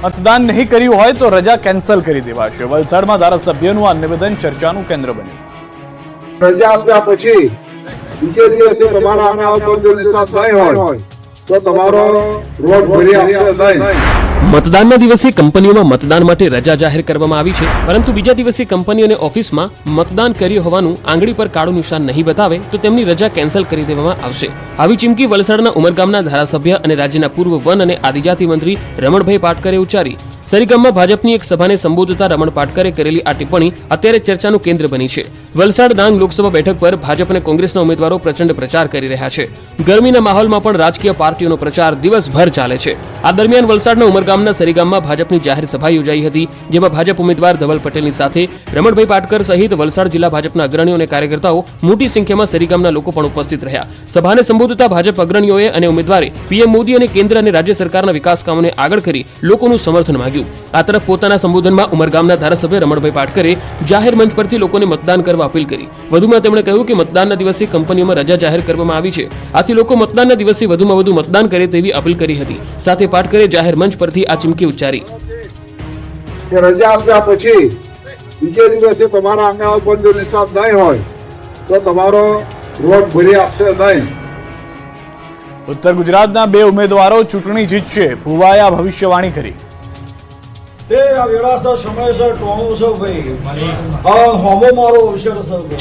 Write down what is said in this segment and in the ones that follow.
મતદાન નહીં કર્યું હોય તો રજા કેન્સલ કરી દેવાશે. વલસાડમાં ધારાસભ્યનું આ નિવેદન ચર્ચાનું કેન્દ્ર બન્યું. રજા આપ્યા પછી બીજે દિવસે તમારા હોય તો તમારો રોડ ભરી આપશે નહીં. મતદાનના દિવસે કંપનીઓમાં મતદાન માટે રજા જાહેર કરવામાં આવી છે, પરંતુ બીજા દિવસે કંપની અને ઓફિસમાં મતદાન કર્યું હોવાનું આંગળી પર કાળું નિશાન નહીં બતાવે તો તેમની રજા કેન્સલ કરી દેવામાં આવશે. આવી ચીમકી વલસાડના ઉમરગામના ધારાસભ્ય અને રાજ્યના પૂર્વ વન અને આદિજાતિ મંત્રી રમણભાઈ પાટકરે ઉચ્ચારી. સરીગામમાં ભાજપની એક સભાને સંબોધતા રમણ પાટકરે કરેલી આ ટિપ્પણી અત્યારે ચર્ચાનું કેન્દ્ર બની છે. વલસાડ ડાંગ લોકસભા બેઠક પર ભાજપ અને કોંગ્રેસના ઉમેદવારો પ્રચંડ પ્રચાર કરી રહ્યા છે. ગરમીના માહોલમાં પણ રાજકીય પાર્ટીઓનો પ્રચાર દિવસભર ચાલે છે. આ દરમિયાન વલસાડના ઉમરગામના સરીગામમાં ભાજપની જાહેર સભા યોજાઈ હતી, જેમાં ભાજપ ઉમેદવાર ધવલ પટેલની સાથે રમણભાઈ પાટકર સહિત વલસાડ જિલ્લા ભાજપના અગ્રણીઓ અને કાર્યકર્તાઓ મોટી સંખ્યામાં સરીગામના લોકો પણ ઉપસ્થિત રહ્યા. સભાને સંબોધતા ભાજપ અગ્રણીઓએ અને ઉમેદવારે પીએમ મોદી અને કેન્દ્ર અને રાજ્ય સરકારના વિકાસ કામોને આગળ કરી લોકોનું સમર્થન માંગ્યું. આ તરફ પોતાના સંબોધનમાં ઉમરગામના ધારાસભ્ય રમણભાઈ પાટકરે જાહેર મંચ પરથી લોકોને મતદાન કરવા અપીલ કરી. વધુમાં તેમણે કહ્યું કે મતદાનના દિવસે કંપનીઓમાં રજા જાહેર કરવામાં આવી છે, આથી લોકો મતદાનના દિવસે વધુમાં વધુ મતદાન કરે તેવી અપીલ કરી હતી. સાથે પાટકરે જાહેર મંચ પરથી આ ચીમકી ઉચ્ચારી. રજા આપ્યા પછી બીજે દિવસે તમારા આંગણા ઉપર જો નિશાન નહીં હોય તો તમારો રોડ ભરી આપશે નહીં. ઉત્તર ગુજરાતના બે ઉમેદવારો ચૂંટણી જીતશે, ભુવાએ આ ભવિષ્યવાણી કરી.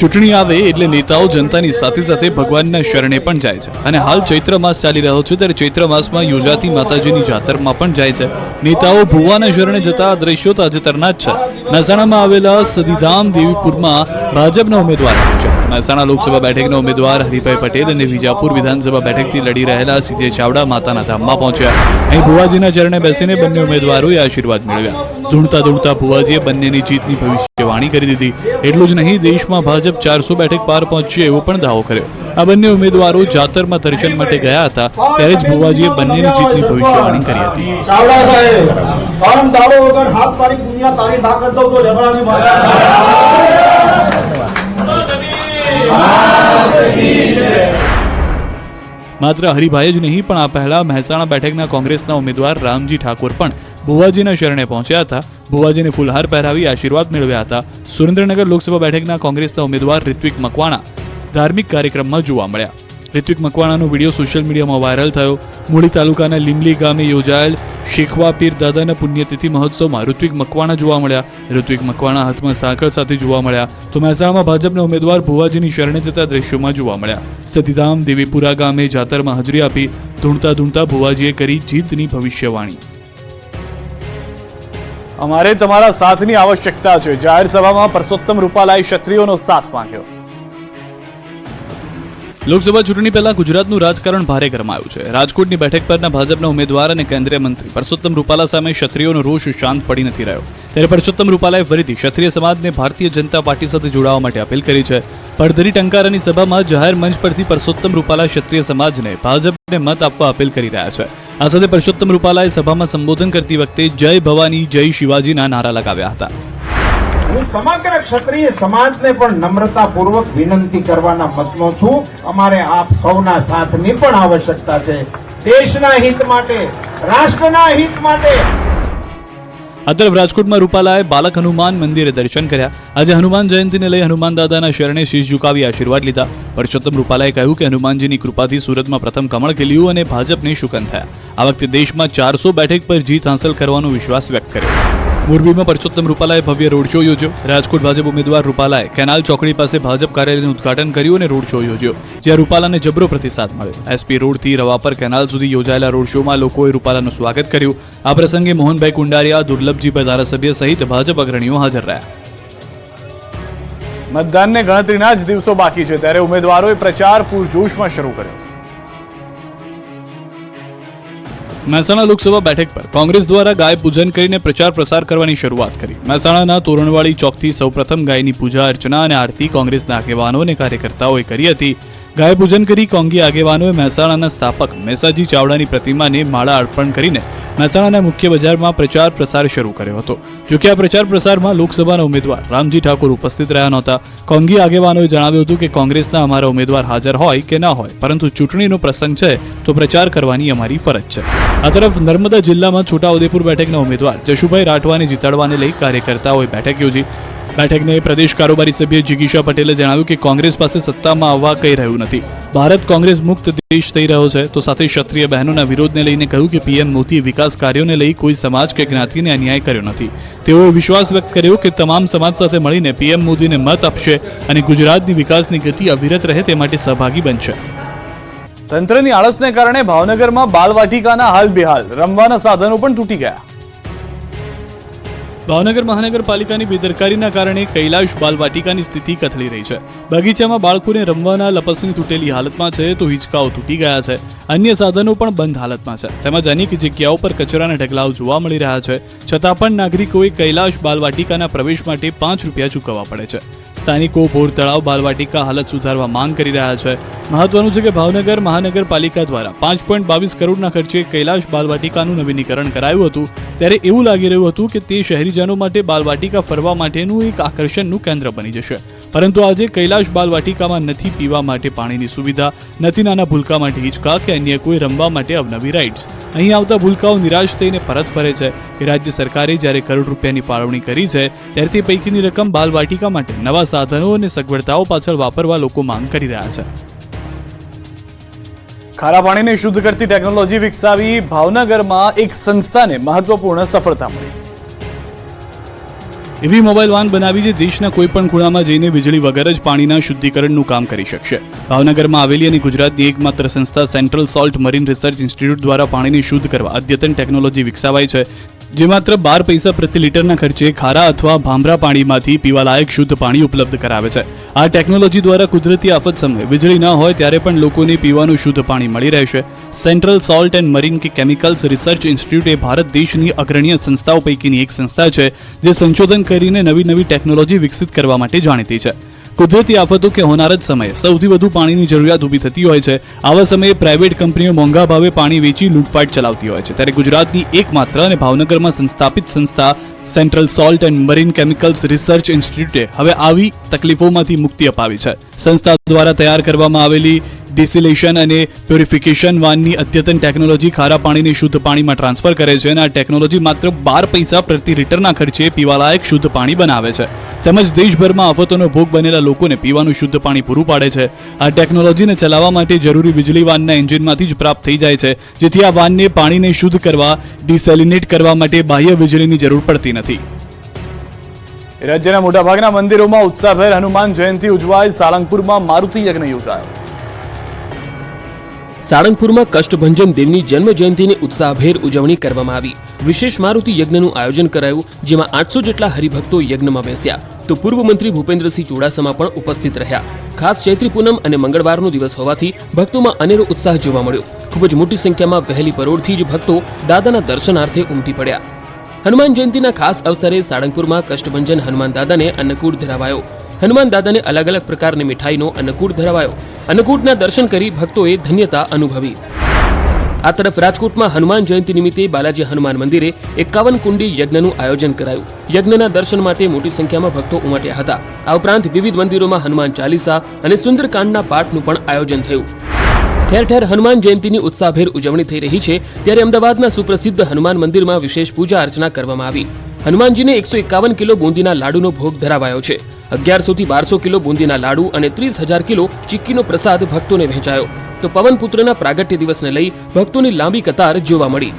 ચૂંટણી આવે એટલે નેતાઓ જનતાની સાથે સાથે ભગવાનના શરણે પણ જાય છે, અને હાલ ચૈત્ર માસ ચાલી રહ્યો છે ત્યારે ચૈત્ર માસમાં યોજાતી માતાજીની જાતરમાં પણ જાય છે. નેતાઓ ભુવાના શરણે જતા દ્રશ્યો તાજેતરના જ છે. મહેસાણામાં આવેલા સદીધામ દેવીપુરમાં ભાજપના ઉમેદવાર છે. મહેસાણા લોકસભા બેઠકના ઉમેદવાર હરિભાઈ પટેલ અને વિજાપુર વિધાનસભા બેઠકથી લડી રહેલા સીજે ચાવડા માતાના ધામમાં પહોંચ્યા. અહીં ભુવાજીના ચરણે બેસીને બંને ઉમેદવારોએ આશીર્વાદ મેળવ્યા. ધૂણતા ધૂણતા ભુવાજીએ બંનેની જીતની ભવિષ્યવાણી કરી દીધી. એટલું જ નહીં, દેશમાં ભાજપ 400 બેઠક પાર પહોંચશે એવો પણ દાવો કર્યો. આ બંને ઉમેદવારો જાતરમાં દર્શન માટે ગયા હતા ત્યારે જ ભુવાજીએ બંનેની જીતની ભવિષ્યવાણી કરી હતી. માત્ર હરિભાઈ જ નહીં પણ આ પહેલા મહેસાણા બેઠકના કોંગ્રેસના ઉમેદવાર રામજી ઠાકોર પણ ભુવાજીના શરણે પહોંચ્યા હતા. ભુવાજીને ફૂલહાર પહેરાવી આશીર્વાદ મેળવ્યા હતા. સુરેન્દ્રનગર લોકસભા બેઠકના કોંગ્રેસના ઉમેદવાર રિત્વિક મકવાણા ધાર્મિક કાર્યક્રમમાં જોવા મળ્યા. રિત્વિક મકવાણાનો વિડીયો સોશિયલ મીડિયામાં વાયરલ થયો. મૂળી તાલુકાના લીમલી ગામે યોજાયેલ શેખવા પીર દાદાના પુણ્યતિથિ મહોત્સવમાં ઋત્વિક મકવાણા જોવા મળ્યા. ઋત્વિક મકવાણા હાથમાં સાંકળ સાથે જોવા મળ્યા. તો મહેસાણામાં ભાજપના ઉમેદવાર ભુવાજીની શરણે જતા દ્રશ્યોમાં જોવા મળ્યા. સતીધામ દેવીપુરા ગામે જાતરમાં હાજરી આપી ધૂણતા ધૂણતા ભુવાજીએ કરી જીતની ભવિષ્યવાણી. અમારે તમારા સાથની આવશ્યકતા છે. જાહેર સભામાં પરસોત્તમ રૂપાલાએ ક્ષત્રિયોનો સાથ માંગ્યો. લોકસભા ચૂંટણી પહેલા ગુજરાતનું રાજકારણ ભારે ગરમાયું છે. રાજકોટની બેઠક પરના ભાજપના ઉમેદવાર અને કેન્દ્રીય મંત્રી પરસોત્તમ રૂપાલા સામે ક્ષત્રિયોનો રોષ શાંત પડી નથી રહ્યો. ત્યારે પરસોત્તમ રૂપાલાએ ફરીથી ક્ષત્રિય સમાજને ભારતીય જનતા પાર્ટી સાથે જોડાવા માટે અપીલ કરી છે. પડધરી ટંકારાની સભામાં જાહેર મંચ પરથી પરસોત્તમ રૂપાલા ક્ષત્રિય સમાજને ભાજપને મત આપવા અપીલ કરી રહ્યા છે. આ સાથે પરસોત્તમ રૂપાલાએ સભામાં સંબોધન કરતી વખતે જય ભવાની જય શિવાજીના નારા લગાવ્યા હતા. હું સમગ્ર ક્ષત્રિય સમાજને પણ નમ્રતાપૂર્વક વિનંતી કરવાના મતનો છું. અમારે આપ સૌના સાથની પણ આવશ્યકતા છે. દેશના હિત માટે, રાષ્ટ્રના હિત માટે. આ તરફ રાજકોટમાં રૂપાલાએ બાલક હનુમાન મંદિરે દર્શન કર્યા. આજે હનુમાન જયંતિને લઈ હનુમાન દાદાના શરણે શીશ ઝુકાવી આશીર્વાદ લીધા. પરસોત્તમ રૂપાલાએ કહ્યું કે હનુમાનજીની કૃપાથી સુરતમાં પ્રથમ કમળ ખીલ્યું અને ભાજપને શુકન થયા. આ વખતે દેશમાં 400 બેઠક પર જીત હાંસલ કરવાનો વિશ્વાસ વ્યક્ત કર્યો. મોરબીમાં પરસોત્તમ રૂપાલાએ ભવ્ય રોડ શો યોજ્યો. રાજકોટ ભાજપ ઉમેદવાર રૂપાલાએ કેનાલ ચોકડી પાસે ભાજપ કાર્યાલયનું ઉદઘાટન કર્યું અને રોડ શો યોજ્યો, જ્યાં રૂપાલાને જબરો પ્રતિસાદ મળ્યો. એસપી રોડથી રવાપર કેનાલ સુધી યોજાયેલા રોડ શોમાં લોકોએ રૂપાલાનું સ્વાગત કર્યું. આ પ્રસંગે મોહનભાઈ કુંડારિયા, દુર્લભજીભાઈ ધારાસભ્ય સહિત ભાજપ અગ્રણીઓ હાજર રહ્યા. મતદાનને ગણતરીના જ દિવસો બાકી છે ત્યારે ઉમેદવારોએ પ્રચાર પૂરજોશમાં શરૂ કર્યો. મહેસાણા લોકસભા બેઠક પર કોંગ્રેસ દ્વારા ગાય પૂજન કરીને પ્રચાર પ્રસાર કરવાની શરૂઆત કરી. મહેસાણાના તોરણવાડી ચોકથી સૌપ્રથમ ગાયની પૂજા અર્ચના અને આરતી કોંગ્રેસના આગેવાનો અને કાર્યકર્તાઓએ કરી હતી. ગાય પૂજન કરી કોંગી આગેવાનોએ મહેસાણાના સ્થાપક મેસાજી ચાવડાની પ્રતિમાને માળા અર્પણ કરીને મહેસાણાના મુખ્ય બજારમાં પ્રચાર પ્રસાર શરૂ કર્યો હતો. જોકે આ પ્રચાર પ્રસારમાં લોકસભાના ઉમેદવાર રામજી ઠાકોર ઉપસ્થિત રહ્યા નહોતા. કોંગી આગેવાનોએ જણાવ્યું હતું કે કોંગ્રેસના અમારા ઉમેદવાર હાજર હોય કે ના હોય, પરંતુ ચૂંટણીનો પ્રસંગ છે તો પ્રચાર કરવાની અમારી ફરજ છે. આ તરફ નર્મદા જિલ્લામાં છોટાઉદેપુર બેઠકના ઉમેદવાર જશુભાઈ રાઠવાને જીતાડવાને લઈ કાર્યકર્તાઓએ બેઠક યોજી. બેઠકને પ્રદેશ કારોબારી સભ્ય જિગીશા પટેલે જણાવ્યું કે કોંગ્રેસ પાસે સત્તામાં આવવા કંઈ રહ્યું નથી. ભારત કોંગ્રેસ મુક્ત દેશ થઈ રહ્યો છે. તો સાથે ક્ષત્રિય બહેનોના વિરોધને લઈને કહ્યું કે પીએમ મોદીએ વિકાસ કાર્યોને લઈ કોઈ સમાજ કે જ્ઞાતિને અન્યાય કર્યો નથી. તેઓએ વિશ્વાસ વ્યક્ત કર્યો કે તમામ સમાજ સાથે મળીને પીએમ મોદીને મત આપશે અને ગુજરાતની વિકાસની ગતિ અવિરત રહે તે માટે સહભાગી બનશે. તંત્રની આળસને કારણે ભાવનગરમાં બાલવાટિકાના હાલ બેહાલ, રમવાના સાધનો પણ તૂટી ગયા. ભાવનગર મહાનગરપાલિકાની બેદરકારીના કારણે કૈલાશ બાલવાટિકાની સ્થિતિ કથળી રહી છે. બગીચામાં બાળકોને રમવાના લપસણી તૂટેલી હાલતમાં છે તો હિંચકાઓ તૂટી ગયા છે. અન્ય સાધનો પણ બંધ હાલતમાં છે. તેમજ અનેક જગ્યાઓ પર કચરાના ઢગલાઓ જોવા મળી રહ્યા છે. છતાં પણ નાગરિકોએ કૈલાશ બાલવાટિકાના પ્રવેશ માટે 5 રૂપિયા ચૂકવવા પડે છે. સ્થાનિકો બોર તળાવ બાલવાટિકા હાલત સુધારવા માંગ કરી રહ્યા છે. મહત્વનું છે કે ભાવનગર મહાનગરપાલિકા દ્વારા 5.22 કરોડના ખર્ચે કૈલાશ બાલવાટિકાનું નવીનીકરણ કરાયું હતું. ત્યારે એવું લાગી રહ્યું હતું કે તે શહેરીજનો માટે બાલવાટિકા ફરવા માટેનું એક આકર્ષણનું કેન્દ્ર બની જશે. પરંતુ આજે કૈલાશ બાલવાટિકામાં નથી પીવા માટે પાણીની સુવિધા, નથી નાના ભૂલકા માટે હિંચકા કે અન્ય કોઈ રમવા માટે અવનવી રાઇડ્સ. અહીં આવતા ભૂલકાઓ નિરાશ થઈને પરત ફરે છે. રાજ્ય સરકારે જ્યારે કરોડ રૂપિયાની ફાળવણી કરી છે ત્યારે તે પૈકીની રકમ બાલવાટિકા માટે નવા સાધનો અને સગવડતાઓ પાછળ વાપરવા લોકો માંગ કરી રહ્યા છે. ખારા પાણીને શુદ્ધ કરતી ટેકનોલોજી વિકસાવી ભાવનગરમાં એક સંસ્થાને મહત્વપૂર્ણ સફળતા મળી. એવી મોબાઈલ વાન બનાવી જે દેશના કોઈ પણ ખૂણામાં જઈને વીજળી વગર જ પાણીના શુદ્ધિકરણનું કામ કરી શકશે. ભાવનગરમાં આવેલી અને ગુજરાતની એકમાત્ર સંસ્થા central salt marine research institute દ્વારા પાણીને શુદ્ધ કરવા અદ્યતન ટેકનોલોજી વિકસાવાઈ છે, જે માત્ર 12 પૈસા પ્રતિ લીટરના ખર્ચે ખારા અથવા ભાંભરા પાણીમાંથી પીવાલાયક શુદ્ધ પાણી ઉપલબ્ધ કરાવે છે. આ ટેકનોલોજી દ્વારા કુદરતી આફત સમયે વીજળી ન હોય ત્યારે પણ લોકોને પીવાનું શુદ્ધ પાણી મળી રહેશે. Central salt and marine chemicals research institute એ ભારત દેશની અગ્રણીય સંસ્થાઓ પૈકીની એક સંસ્થા છે જે સંશોધન કરીને નવી ટેકનોલોજી વિકસિત કરવા માટે જાણીતી છે. કુદરતી આફતો કે હોનારત સમયે સૌથી વધુ પાણીની જરૂરિયાત ઊભી થતી હોય છે. આવા સમયે પ્રાઇવેટ કંપનીઓ મોંઘા ભાવે પાણી વેચી લૂંટફાટ ચલાવતી હોય છે. ત્યારે ગુજરાતની એકમાત્ર અને ભાવનગરમાં સંસ્થાપિત સંસ્થા central salt and marine chemicals research ઇન્સ્ટિટ્યૂટે હવે આવી તકલીફોમાંથી મુક્તિ અપાવી છે. સંસ્થા દ્વારા તૈયાર કરવામાં આવેલી ડિસિલેશન અને પ્યોરિફિકેશન વાનની અદ્યતન ટેકનોલોજી ખારા પાણીને શુદ્ધ પાણીમાં ટ્રાન્સફર કરે છે અને આ ટેકનોલોજી માત્ર 12 પૈસા પ્રતિ લીટરના ખર્ચે પીવાલાયક શુદ્ધ પાણી બનાવે છે. તેમજ દેશભરમાં આફતોનો ભોગ બનેલા લોકોને પીવાનું શુદ્ધ પાણી પૂરું પાડે છે. આ ટેકનોલોજીને ચલાવવા માટે જરૂરી વીજળી વાનના એન્જિનમાંથી જ પ્રાપ્ત થઈ જાય છે, જેથી આ વાનને પાણીને શુદ્ધ કરવા, ડિસેલિનેટ કરવા માટે બાહ્ય વીજળીની જરૂર પડતી નથી. રાજ્યના મોટાભાગના મંદિરોમાં ઉત્સાહભેર હનુમાન જયંતિ ઉજવાઈ. સાળંગપુરમાં મારુતિ યજ્ઞ યોજાયો. સાળંગપુરમાં કષ્ટભંજન દેવની જન્મ જયંતિની ઉત્સાહભેર ઉજવણી કરવામાં આવી. વિશેષ મારુતિ યજ્ઞનું આયોજન કરાયું, જેમાં 800 જેટલા હરિભક્તો યજ્ઞમાં બેસ્યા. તો પૂર્વ મંત્રી ભૂપેન્દ્રસિંહ ચુડાસમા પણ ઉપસ્થિત રહ્યા. ખાસ ચૈત્રી પૂનમ અને મંગળવારનો દિવસ હોવાથી ભક્તોમાં અનેરો ઉત્સાહ જોવા મળ્યો. ખૂબ જ મોટી સંખ્યામાં વહેલી પરોઢથી જ ભક્તો દાદાના દર્શનાર્થે ઉમટી પડ્યા. હનુમાન જયંતિના ખાસ અવસરે સાળંગપુરમાં કષ્ટભંજન હનુમાન દાદાને અન્નકૂટ ધરાવાયો. હનુમાન દાદાને અલગ અલગ પ્રકારની મીઠાઈનો અન્નકૂટ ધરાવાયો. અન્નકૂટના દર્શન કરી ભક્તોએ ધન્યતા અનુભવી. આ તરફ રાજકોટમાં હનુમાન જયંતિ નિમિત્તે બાલાજી હનુમાન મંદિરે 51 કુંડી યજ્ઞનું આયોજન કરાયું. યજ્ઞના દર્શન માટે મોટી સંખ્યામાં ભક્તો ઉમટ્યા હતા. આ ઉપરાંત વિવિધ મંદિરોમાં હનુમાન ચાલીસા અને સુંદરકાંડના પાઠનું પણ આયોજન થયું. ઠેર ઠેર હનુમાન જયંતિની ઉત્સાહભેર ઉજવણી થઈ રહી છે, ત્યારે અમદાવાદના સુપ્રસિદ્ધ હનુમાન મંદિરમાં વિશેષ પૂજા અર્ચના કરવામાં આવી. હનુમાનજીને 151 કિલો બુંદીના લાડુનો ભોગ ધરાવાયો છે. 1100 થી 1200 કિલો બુંદીના લાડુ અને 30,000 કિલો ચીક્કીનો પ્રસાદ ભક્તોને વહેંચાયો. તો પવનપુત્રના પ્રાગટ્ય દિવસને લઈ ભક્તોની લાંબી કતાર જોવા મળી.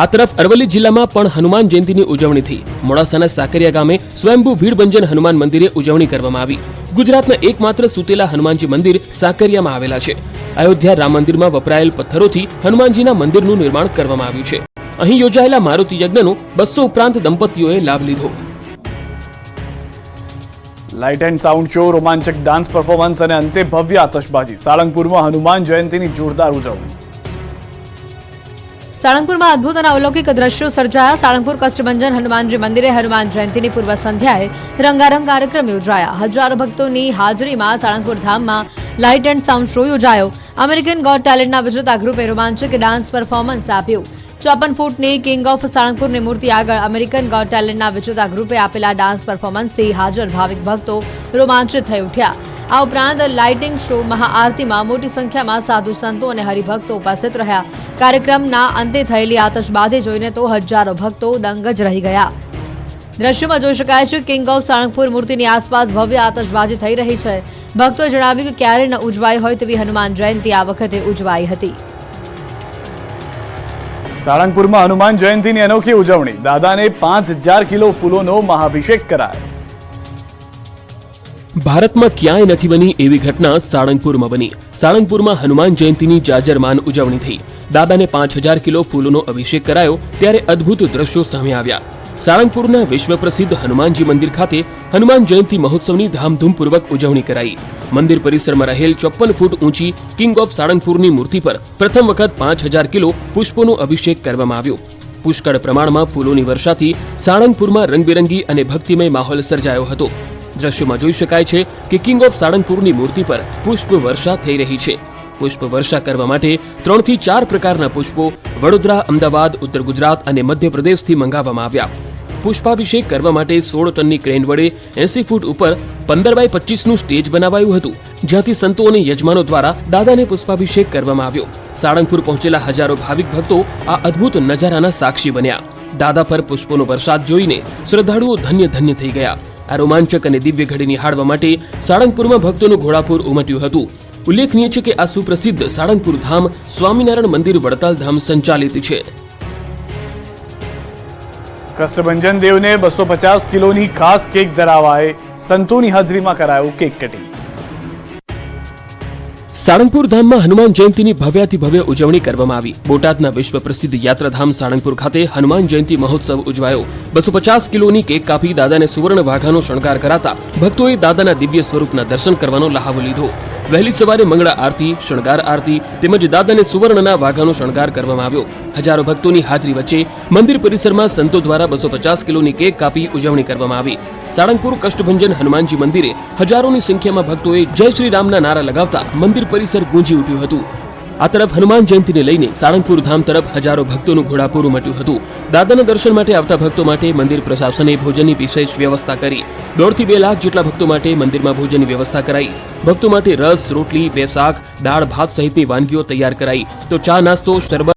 આ તરફ અરવલ્લી જિલ્લામાં પણ હનુમાન જયંતિની ઉજવણી થઈ. મોડાસાના સાકરિયા ગામે સ્વયંભૂ ભીડભંજન હનુમાન મંદિરે ઉજવણી કરવામાં આવી. ગુજરાતના એકમાત્ર સુતેલા હનુમાનજી મંદિર સાકરિયામાં આવેલા છે. અયોધ્યા રામ મંદિરમાં વપરાયેલ પથ્થરોથી હનુમાનજીના મંદિરનું નિર્માણ કરવામાં આવ્યું છે. અહીં યોજાયેલા મારુતિ યજ્ઞનો 200 ઉપરાંત દંપતીઓએ લાભ લીધો. લાઇટ એન્ડ સાઉન્ડ શો, રોમાંચક ડાન્સ પરફોર્મન્સ અને અંતે ભવ્ય આતશબાજી. સાળંગપુરમાં હનુમાન જયંતિની જોરદાર ઉજવણી. સાળંગપુરમાં અદ્ભુત અને અલૌકિક દ્રશ્યો સર્જાયા. સાળંગપુર કષ્ટભંજન હનુમાનજી મંદિરે હનુમાન જયંતિની પૂર્વ સંધ્યાએ રંગારંગ કાર્યક્રમ યોજાયા. હજારો ભક્તોની હાજરીમાં સાળંગપુર ધામમાં લાઇટ એન્ડ સાઉન્ડ શો યોજાયો. અમેરિકન ગોટ ટેલેન્ટના વિજેતા ગ્રુપે રોમાંચક ડાન્સ પરફોર્મન્સ આપ્યું. 54 ફૂટની કિંગ ઓફ સાળંગપુરની મૂર્તિ આગળ અમેરિકન ગોટ ટેલેન્ટના વિજેતા ગ્રુપે આપેલા ડાન્સ પરફોર્મન્સથી હાજર ભાવિક ભક્તો રોમાંચિત થઈ ઉઠ્યા. આ ઉપરાંત લાઇટિંગ શો, મહાઆરતીમાં મોટી સંખ્યામાં સાધુ સંતો અને હરિભક્તો ઉપસ્થિત રહ્યા. કાર્યક્રમના અંતે થયેલી આતશબાજી જોઈને તો હજારો ભક્તો દંગ જ રહી ગયા. દ્રશ્યમાં જોઈ શકાય છે કિંગ ઓફ સાળંગપુર મૂર્તિની આસપાસ ભવ્ય આતશબાજી થઈ રહી છે. ભક્તોએ જણાવ્યું કે ક્યારે ન ઉજવાઈ હોય તેવી હનુમાન જયંતિ આ વખતે ઉજવાઈ હતી. સાળંગપુરમાં હનુમાન જયંતિની અનોખી ઉજવણી. દાદાને 5000 કિલો ફૂલોનો મહાભિષેક કરાયો. ભારતમાં ક્યાંય નથી બની એવી ઘટના સાળંગપુરમાં બની. સાળંગપુરમાં હનુમાન જયંતિની જાજરમાન ઉજવણી થઈ. દાદાને 5000 કિલો ફૂલોનો અભિષેક કરાયો ત્યારે અદ્ભુત દ્રશ્યો સામે આવ્યા. સાળંગપુરના વિશ્વ પ્રસિદ્ધ હનુમાનજી મંદિર ખાતે હનુમાન જયંતિ મહોત્સવની ધામધૂમપૂર્વક ઉજવણી કરાઈ. મંદિર પરિસરમાં રહેલ 54 ફૂટ ઊંચી કિંગ ઓફ સાળંગપુરની મૂર્તિ પર પ્રથમ વખત 5000 કિલો પુષ્પોનો અભિષેક કરવામાં આવ્યો. પુષ્કળ પ્રમાણમાં ફૂલોની વર્ષાથી સાળંગપુરમાં રંગબેરંગી અને ભક્તિમય માહોલ સર્જાયો હતો. દ્રશ્યમાં જોઈ શકાય છે કે કિંગ ઓફ સાળંગપુરની મૂર્તિ પર પુષ્પ વર્ષા થઈ રહી છે. પુષ્પ વર્ષા કરવા માટે 3 થી 4 પ્રકારના પુષ્પો વડોદરા, અમદાવાદ, ઉત્તર ગુજરાત અને મધ્યપ્રદેશથી મંગાવવામાં આવ્યા. પુષ્પાભિષેક કરવા માટે 16 ટનની ક્રેન વડે 80 ફૂટ ઉપર 15x25 નું સ્ટેજ બનાવાયું હતું, જ્યાંથી સંતો અને યજમાનો દ્વારા દાદાને પુષ્પાભિષેક કરવામાં આવ્યો. સાળંગપુર પહોંચેલા હજારો ભાવિક ભક્તો આ અદ્ભુત નજારાના સાક્ષી બન્યા. દાદા પર પુષ્પોનો વરસાદ જોઈને શ્રદ્ધાળુઓ ધન્ય ધન્ય થઈ ગયા. આ રોમાંચક અને દિવ્ય ઘડી નિહાળવા માટે સાળંગપુરમાં ભક્તોનું ઘોડાપુર ઉમટ્યું હતું. ઉલ્લેખનીય છે કે આ સુપ્રસિદ્ધ સાળંગપુર ધામ સ્વામિનારાયણ મંદિર વડતાલ ધામ સંચાલિત છે. કષ્ટભંજન દેવને 250 કિલોની ખાસ કેક ધરાવાય. સંતોની હાજરીમાં કરાયું કેક કટિંગ. સાળંગપુર ધામમાં હનુમાન જયંતિની ભવ્યાતિ ભવ્ય ઉજવણી કરવામાં આવી. બોટાદના વિશ્વ પ્રસિદ્ધ યાત્રાધામ સાળંગપુર ખાતે હનુમાન જયંતિ મહોત્સવ ઉજવાયો. 250 કિલોની કેક કાપી દાદાને સુવર્ણ વાઘાનો શણગાર કરાતા ભક્તોએ દાદાના દિવ્ય સ્વરૂપના દર્શન કરવાનો લહાવો લીધો. વહેલી સવારે મંગળા આરતી, શણગાર આરતી તેમજ દાદાને સુવર્ણના વાઘાનો શણગાર કરવામાં આવ્યો. હજારો ભક્તોની હાજરી વચ્ચે મંદિર પરિસરમાં સંતો દ્વારા 250 કિલોની કેક કાપી ઉજવણી કરવામાં આવી. સાળંગપુર કષ્ટભંજન હનુમાનજી મંદિરે હજારોની સંખ્યામાં ભક્તોએ જય શ્રી રામના નારા લગાવતા મંદિર પરિસર ગુંજી ઉઠ્યું હતું. આ તરફ હનુમાન જયંતિને લઈને સાળંગપુર ધામ તરફ હજારો ભક્તોનું ઘોડાપુર ઉમટ્યું હતું. દાદાના દર્શન માટે આવતા ભક્તો માટે મંદિર પ્રશાસને ભોજનની વિશેષ વ્યવસ્થા કરી. 1.5 થી 2 લાખ જેટલા ભક્તો માટે મંદિરમાં ભોજનની વ્યવસ્થા કરાઈ. ભક્તો માટે રસ, રોટલી, 2 શાક, દાળ ભાત સહિતની વાનગીઓ તૈયાર કરાઈ. તો ચા, નાસ્તો, શરબત